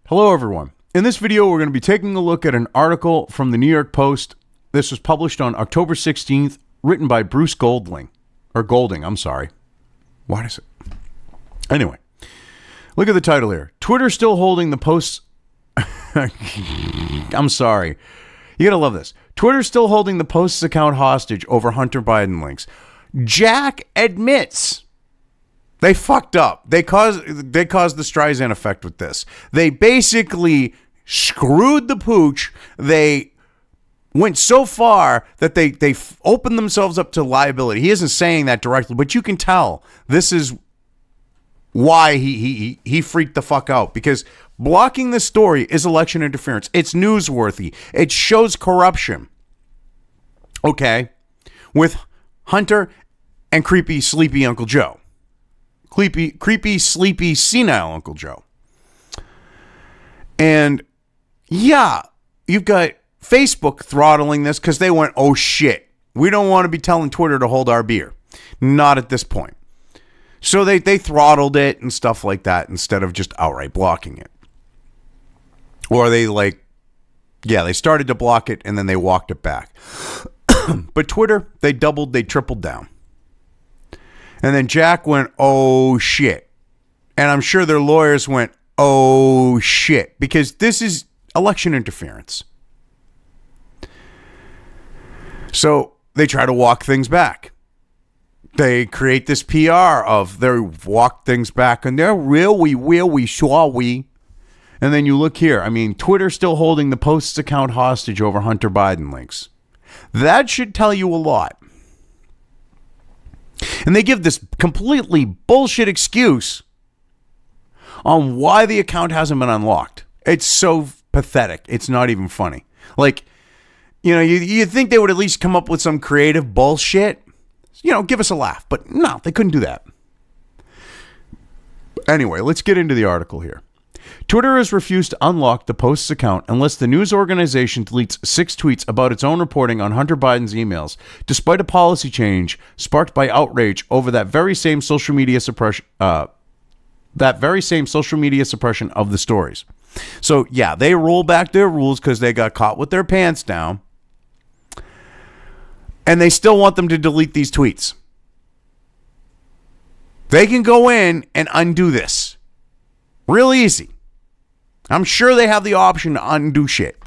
Hello everyone. In this video we're going to be taking a look at an article from the New York Post. This was published on October 16th, written by Bruce Golding, I'm sorry. Why does it? Anyway, look at the title here. Twitter still holding the Post's... I'm sorry. You gotta love this. Twitter still holding the Post's account hostage over Hunter Biden links. Jack admits they fucked up. They caused the Streisand effect with this. They basically screwed the pooch. They went so far that they opened themselves up to liability. He isn't saying that directly, but you can tell this is why he freaked the fuck out, because blocking this story is election interference. It's newsworthy. It shows corruption. Okay, with Hunter and creepy, sleepy Uncle Joe. Creepy, sleepy, senile Uncle Joe. And yeah, you've got Facebook throttling this because they went, oh shit, we don't want to be telling Twitter to hold our beer. Not at this point. So they throttled it and stuff like that instead of just outright blocking it. Or they they started to block it and then they walked it back. But Twitter, they doubled, they tripled down. And then Jack went, oh shit. And I'm sure their lawyers went, oh shit, because this is election interference. So they try to walk things back. They create this PR of they walk things back and they're really saw we. And then you look here. I mean, Twitter still holding the Post's account hostage over Hunter Biden links. That should tell you a lot. And they give this completely bullshit excuse on why the account hasn't been unlocked. It's so pathetic. It's not even funny. Like, you know, you'd think they would at least come up with some creative bullshit. You know, give us a laugh. But no, they couldn't do that. Anyway, let's get into the article here. Twitter has refused to unlock the Post's account unless the news organization deletes 6 tweets about its own reporting on Hunter Biden's emails, despite a policy change sparked by outrage over that very same social media suppression of the stories. So yeah, they roll back their rules because they got caught with their pants down, and they still want them to delete these tweets. They can go in and undo this. Real easy. I'm sure they have the option to undo shit.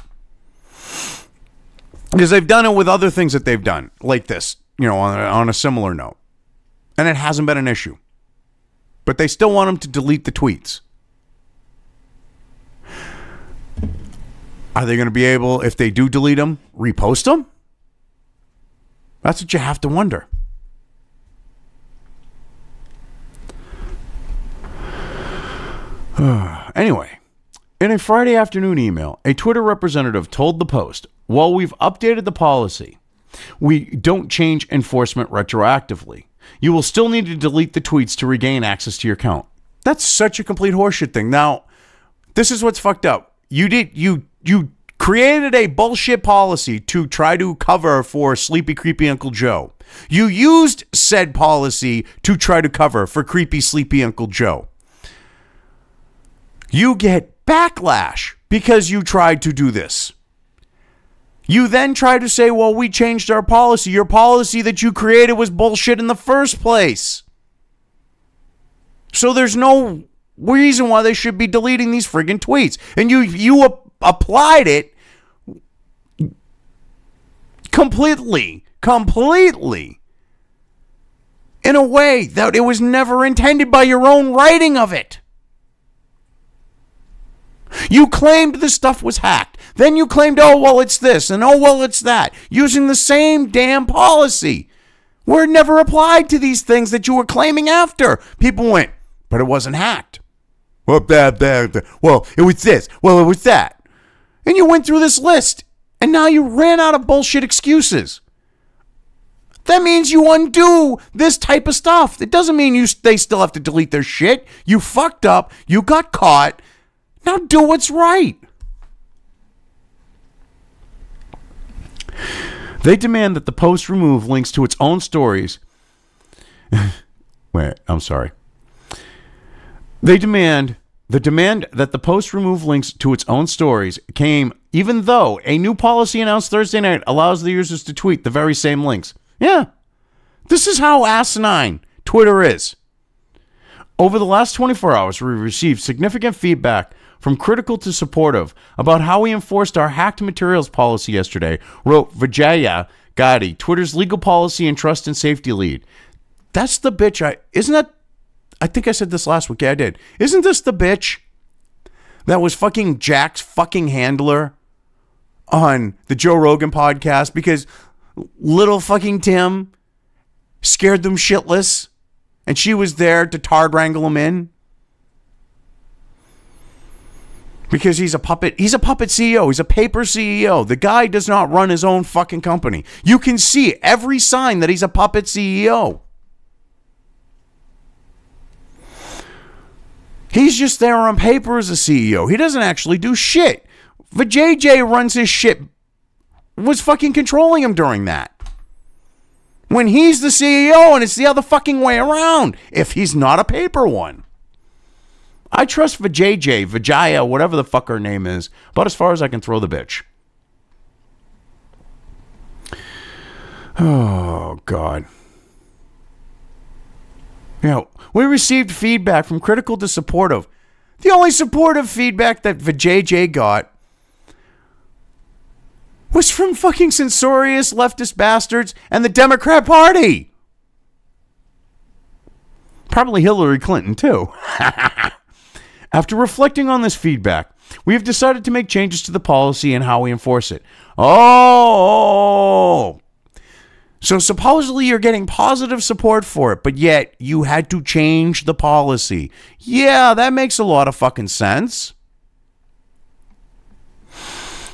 Because they've done it with other things that they've done, like this, you know, on a similar note. And it hasn't been an issue. But they still want them to delete the tweets. Are they going to be able, if they do delete them, repost them? That's what you have to wonder. Anyway, in a Friday afternoon email, a Twitter representative told the Post, while we've updated the policy, we don't change enforcement retroactively. You will still need to delete the tweets to regain access to your account. That's such a complete horseshit thing. Now, this is what's fucked up. You created a bullshit policy to try to cover for sleepy, creepy Uncle Joe. You used said policy to try to cover for creepy, sleepy Uncle Joe. You get backlash because you tried to do this. You then try to say, well, we changed our policy. Your policy that you created was bullshit in the first place. So there's no reason why they should be deleting these friggin' tweets. And you applied it completely in a way that it was never intended by your own writing of it. You claimed this stuff was hacked. Then you claimed, oh, well, it's this, and oh, well, it's that, using the same damn policy. Where it never applied to these things that you were claiming after. People went, but it wasn't hacked. Well, it was this. Well, it was that. And you went through this list, and now you ran out of bullshit excuses. That means you undo this type of stuff. It doesn't mean they still have to delete their shit. You fucked up. You got caught. Now do what's right. They demand that the Post remove links to its own stories. Wait, I'm sorry. They demand The demand that the Post remove links to its own stories came even though a new policy announced Thursday night allows the users to tweet the very same links. Yeah, this is how asinine Twitter is. Over the last 24 hours, we received significant feedback from critical to supportive about how we enforced our hacked materials policy yesterday, wrote Vijaya Gadi, Twitter's legal policy and trust and safety lead. That's the bitch I think I said this last week. Yeah, I did. Isn't this the bitch that was fucking Jack's fucking handler on the Joe Rogan podcast because little fucking Tim scared them shitless and she was there to tard wrangle him in? Because he's a puppet. He's a puppet CEO. He's a paper CEO. The guy does not run his own fucking company. You can see every sign that he's a puppet CEO. He's just there on paper as a CEO. He doesn't actually do shit. The JJ runs his shit, was fucking controlling him during that. When he's the CEO and it's the other fucking way around, if he's not a paper one. I trust Vijaya, whatever the fuck her name is, about as far as I can throw the bitch. Oh, God. You know, we received feedback from critical to supportive. The only supportive feedback that Vijay got was from fucking censorious leftist bastards and the Democrat Party. Probably Hillary Clinton, too. After reflecting on this feedback, we have decided to make changes to the policy and how we enforce it. Oh! So supposedly you're getting positive support for it, but yet you had to change the policy. Yeah, that makes a lot of fucking sense.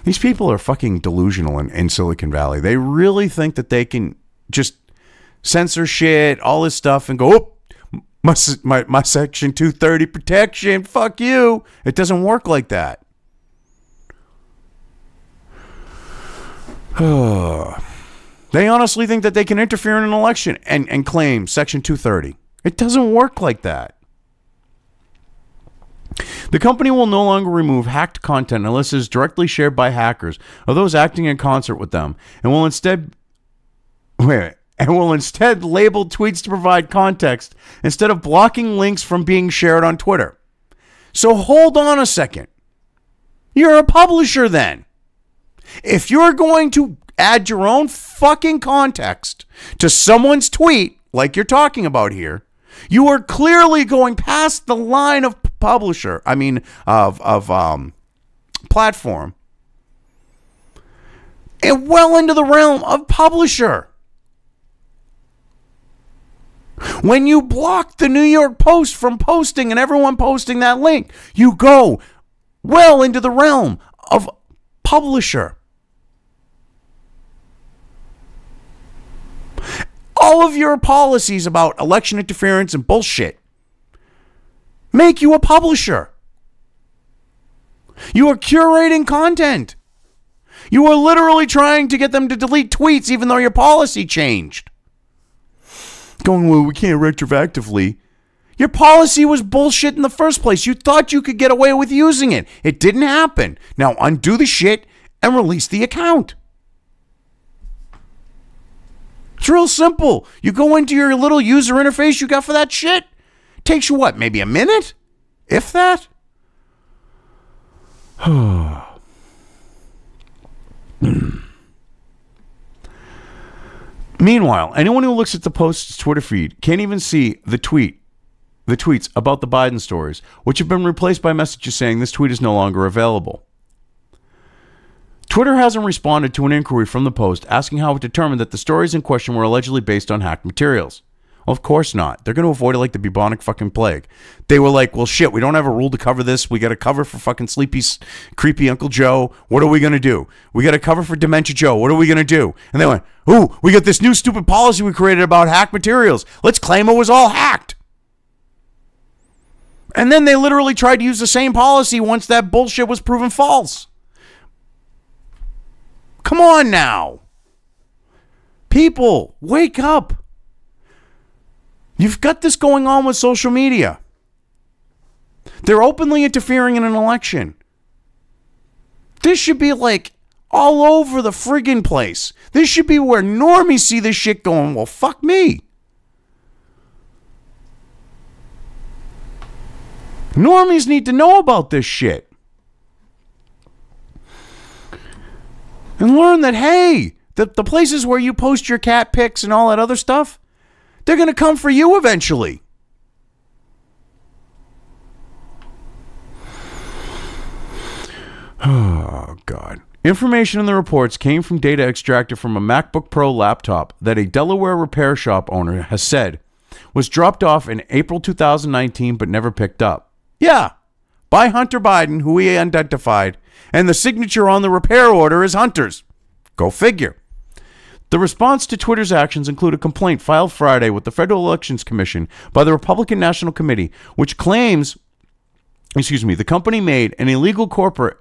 These people are fucking delusional in Silicon Valley. They really think that they can just censor shit, all this stuff, and go, oh, my Section 230 protection, fuck you. It doesn't work like that. They honestly think that they can interfere in an election and claim Section 230. It doesn't work like that. The company will no longer remove hacked content unless it is directly shared by hackers or those acting in concert with them, and will instead label tweets to provide context instead of blocking links from being shared on Twitter. So hold on a second. You're a publisher then. If you're going to add your own fucking context to someone's tweet, like you're talking about here, you are clearly going past the line of publisher, platform, and well into the realm of publisher. When you block the New York Post from posting and everyone posting that link, you go well into the realm of publisher. All of your policies about election interference and bullshit make you a publisher. You are curating content. You are literally trying to get them to delete tweets even though your policy changed. Going, well, we can't retroactively. Your policy was bullshit in the first place. You thought you could get away with using it. It didn't happen. Now undo the shit and release the account. It's real simple. You go into your little user interface you got for that shit. Takes you what, maybe a minute? If that? Meanwhile, anyone who looks at the Post's Twitter feed can't even see the tweets about the Biden stories, which have been replaced by messages saying this tweet is no longer available. Twitter hasn't responded to an inquiry from the Post asking how it determined that the stories in question were allegedly based on hacked materials. Well, of course not. They're going to avoid it like the bubonic fucking plague. They were like, well, shit, we don't have a rule to cover this. We got a cover for fucking sleepy, creepy Uncle Joe. What are we going to do? We got a cover for Dementia Joe. What are we going to do? And they went, ooh, we got this new stupid policy we created about hacked materials. Let's claim it was all hacked. And then they literally tried to use the same policy once that bullshit was proven false. Come on now. People, wake up. You've got this going on with social media. They're openly interfering in an election. This should be like all over the friggin' place. This should be where normies see this shit going, well, fuck me. Normies need to know about this shit. And learn that, hey, the places where you post your cat pics and all that other stuff, they're going to come for you eventually. Oh, God. Information in the reports came from data extracted from a MacBook Pro laptop that a Delaware repair shop owner has said was dropped off in April 2019 but never picked up. Yeah, by Hunter Biden, who he identified, and the signature on the repair order is Hunter's. Go figure. The response to Twitter's actions include a complaint filed Friday with the Federal Elections Commission by the Republican National Committee, which claims, the company made an illegal corporate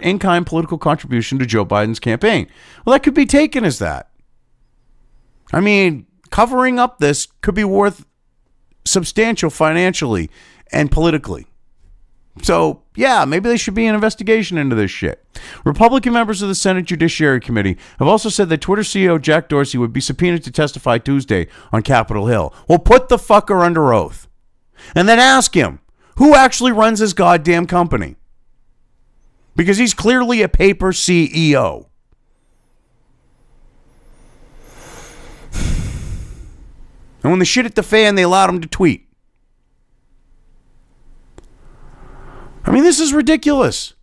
in-kind political contribution to Joe Biden's campaign. Well, that could be taken as that. I mean, covering up this could be worth substantial financially and politically. So, yeah, maybe there should be an investigation into this shit. Republican members of the Senate Judiciary Committee have also said that Twitter CEO Jack Dorsey would be subpoenaed to testify Tuesday on Capitol Hill. Well, put the fucker under oath. And then ask him, who actually runs his goddamn company? Because he's clearly a paper CEO. And when the shit hit the fan, they allowed him to tweet. I mean, this is ridiculous.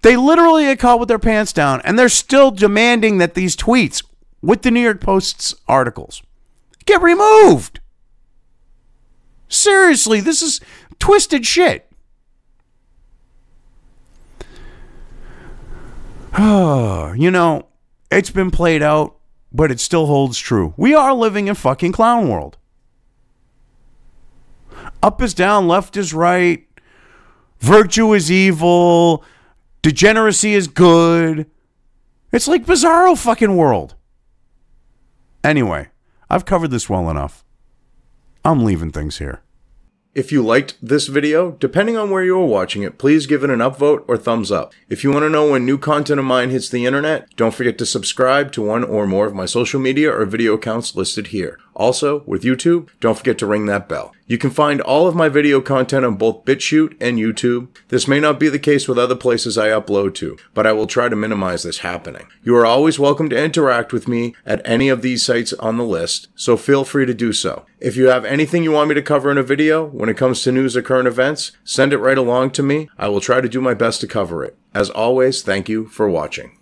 They literally get caught with their pants down, and they're still demanding that these tweets with the New York Post's articles get removed. Seriously, this is twisted shit. You know, it's been played out, but it still holds true. We are living in fucking clown world. Up is down, left is right. Virtue is evil. Degeneracy is good. It's like bizarro fucking world. Anyway, I've covered this well enough. I'm leaving things here. If you liked this video, depending on where you are watching it, please give it an upvote or thumbs up. If you want to know when new content of mine hits the internet, don't forget to subscribe to one or more of my social media or video accounts listed here. Also, with YouTube, don't forget to ring that bell. You can find all of my video content on both BitChute and YouTube. This may not be the case with other places I upload to, but I will try to minimize this happening. You are always welcome to interact with me at any of these sites on the list, so feel free to do so. If you have anything you want me to cover in a video, when it comes to news or current events, send it right along to me. I will try to do my best to cover it. As always, thank you for watching.